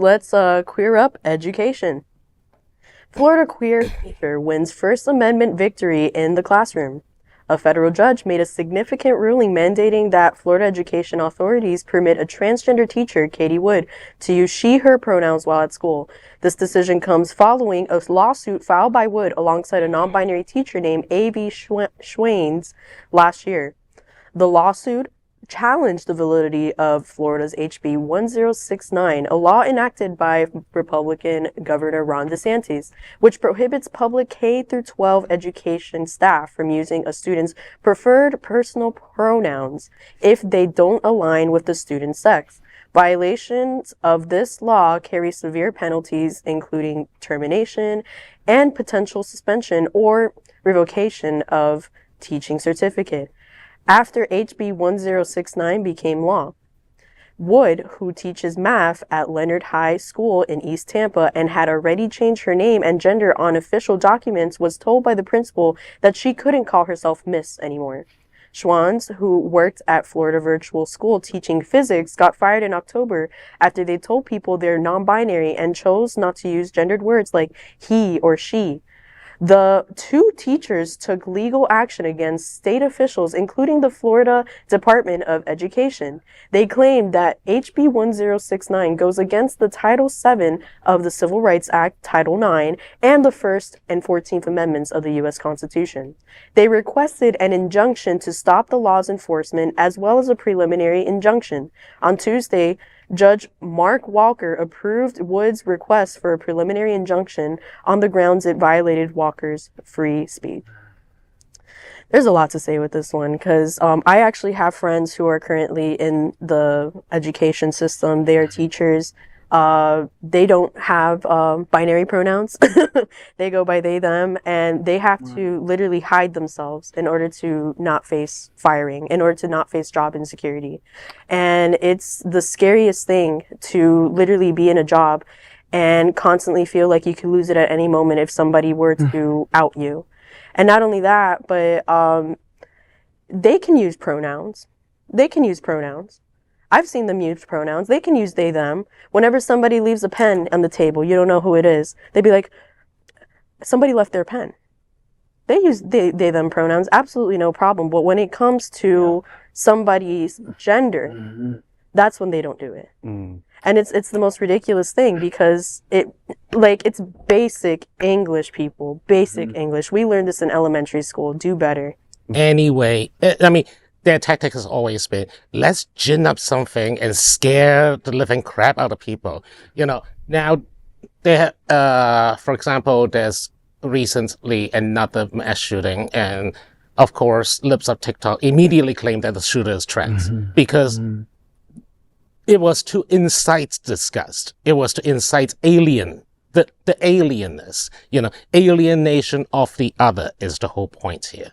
let's queer up education. Florida queer teacher wins First Amendment victory in the classroom. A federal judge made a significant ruling mandating that Florida education authorities permit a transgender teacher, Katie Wood, to use she/her pronouns while at school. This decision comes following a lawsuit filed by Wood alongside a non-binary teacher named AV Schwandes last year. The lawsuit challenged the validity of Florida's HB 1069, a law enacted by Republican Governor Ron DeSantis, which prohibits public K-12 education staff from using a student's preferred personal pronouns if they don't align with the student's sex. Violations of this law carry severe penalties, including termination and potential suspension or revocation of teaching certificate. After HB 1069 became law, Wood, who teaches math at Lennard High School in East Tampa and had already changed her name and gender on official documents, was told by the principal that she couldn't call herself Miss anymore. Schwandes, who worked at Florida Virtual School teaching physics, got fired in October after they told people they're non-binary and chose not to use gendered words like he or she. The two teachers took legal action against state officials, including the Florida Department of Education. They claimed that HB 1069 goes against the Title VII of the Civil Rights Act, Title IX, and the First and 14th Amendments of the U.S. Constitution. They requested an injunction to stop the law's enforcement, as well as a preliminary injunction. On Tuesday, Judge Mark Walker approved Wood's request for a preliminary injunction on the grounds it violated Walker's free speech. There's a lot to say with this one because I actually have friends who are currently in the education system. They are teachers. They don't have binary pronouns. They go by they, them, and they have to literally hide themselves in order to not face firing, in order to not face job insecurity. And it's the scariest thing to literally be in a job and constantly feel like you could lose it at any moment if somebody were to out you. And not only that, but they can use pronouns. They can use pronouns. I've seen them use pronouns. They can use they, them. Whenever somebody leaves a pen on the table, you don't know who it is. They'd be like, somebody left their pen. They use they, them pronouns, absolutely no problem. But when it comes to somebody's gender, that's when they don't do it. And it's the most ridiculous thing because it's basic English, people. Basic English. We learned this in elementary school. Do better. Anyway, I mean, their tactic has always been, let's gin up something and scare the living crap out of people. You know, now, for example, there's recently another mass shooting, and of course, Libs of TikTok immediately claimed that the shooter is trans because it was to incite disgust. It was to incite the alienness. You know, alienation of the other is the whole point here.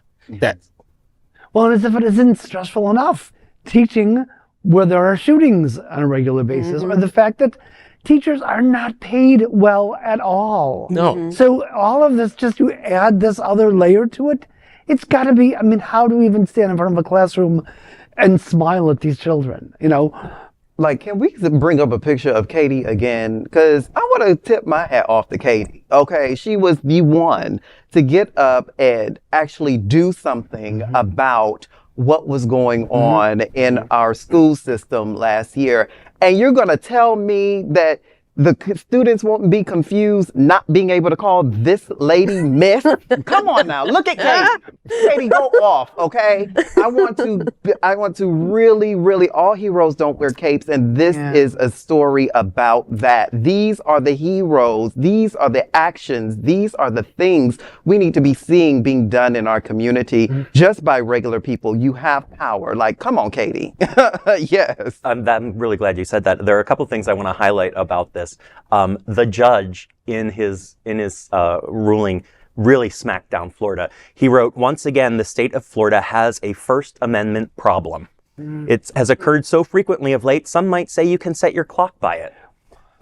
Well, as if it isn't stressful enough, teaching where there are shootings on a regular basis, or the fact that teachers are not paid well at all. No. So all of this, just to add this other layer to it, it's got to be, I mean, how do we even stand in front of a classroom and smile at these children, you know? Like, can we bring up a picture of Katie again? Because I want to tip my hat off to Katie. Okay, she was the one to get up and actually do something about what was going on in our school system last year. And you're going to tell me that the students won't be confused not being able to call this lady Miss? Come on now, look at Katie. Katie, go off, okay? I want to really, all heroes don't wear capes, and this is a story about that. These are the heroes. These are the actions. These are the things we need to be seeing being done in our community just by regular people. You have power. Like, come on, Katie. Yes. I'm really glad you said that. There are a couple things I want to highlight about this. The judge in his ruling really smacked down Florida. He wrote, once again, the state of Florida has a First Amendment problem. It has occurred so frequently of late, some might say you can set your clock by it.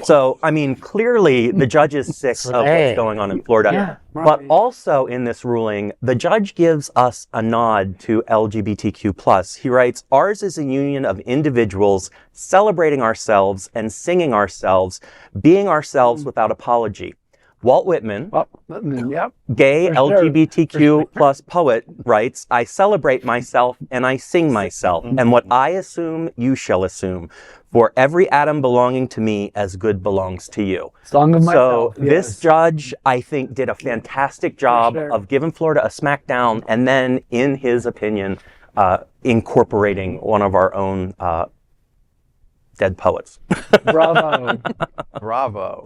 So, I mean, clearly the judge is sick of what's going on in Florida. Yeah, right. But also in this ruling, the judge gives us a nod to LGBTQ+. He writes, ours is a union of individuals celebrating ourselves and singing ourselves, being ourselves without apology. Walt Whitman, Yep. gay For sure. LGBTQ plus poet, writes, I celebrate myself and I sing myself, and what I assume, you shall assume. For every atom belonging to me as good belongs to you. Song of myself. So this judge, I think, did a fantastic job of giving Florida a smackdown, and then, in his opinion, incorporating one of our own dead poets. Bravo. Bravo.